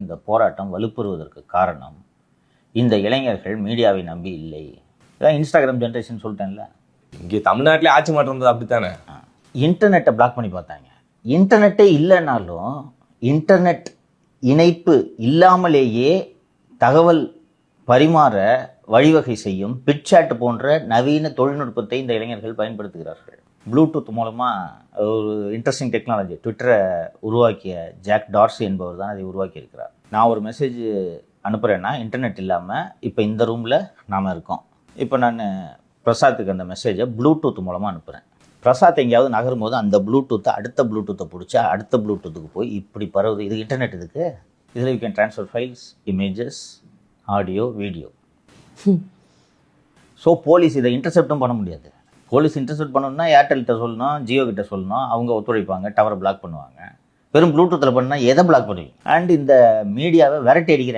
இந்த போராட்டம் வலுப்பெறுவதற்கு காரணம் இந்த இளைஞர்கள் மீடியாவை நம்பி இல்லை. இதான் இன்ஸ்டாகிராம் ஜென்ரேஷன் சொல்லிட்டேன்ல. இங்கே தமிழ்நாட்டிலே ஆட்சி மாற்றம் இருந்தது அப்படித்தானே. இன்டர்நெட்டை பிளாக் பண்ணி பார்த்தாங்க. இன்டர்நெட்டே இல்லைனாலும் இன்டர்நெட் இணைப்பு இல்லாமலேயே தகவல் பரிமாற வழிவகை செய்யும் பிட்சாட் போன்ற நவீன தொழில்நுட்பத்தை இந்த இளைஞர்கள் பயன்படுத்துகிறார்கள். ப்ளூடூத் மூலமாக ஒரு இன்ட்ரெஸ்டிங் டெக்னாலஜி ட்விட்டரை உருவாக்கிய ஜாக் டார்சி என்பவர் தான் அதை உருவாக்கியிருக்கிறார். நான் ஒரு மெசேஜ் அனுப்புகிறேன்னா இன்டர்நெட் இல்லாமல் இப்போ இந்த ரூமில் நாம் இருக்கோம். இப்போ நான் பிரசாத்துக்கு அந்த மெசேஜை ப்ளூடூத் மூலமாக அனுப்புகிறேன். பிரசாத் எங்கேயாவது நகரும் போது அந்த ப்ளூடூத்தை அடுத்த ப்ளூடூத்தை பிடிச்சா அடுத்த ப்ளூடூத்துக்கு போய் இப்படி பரவுது. இது இன்டர்நெட். இதுக்கு இதில் you can transfer files, images, audio, video. So police இதை இன்டர்செப்டும் பண்ண முடியாது. போலீஸ் இன்டர்செப்ட் பண்ணணும்னா ஏர்டெல்கிட்ட சொல்லணும், ஜியோ கிட்ட சொல்லணும், அவங்க ஒத்துழைப்பாங்க, டவரை பிளாக் பண்ணுவாங்க. வெறும் ப்ளூடூத்தில் பண்ணால் எதை பிளாக் பண்ணுவீங்க? அண்ட் இந்த மீடியாவை விரட்டி அடிக்கிறேன்.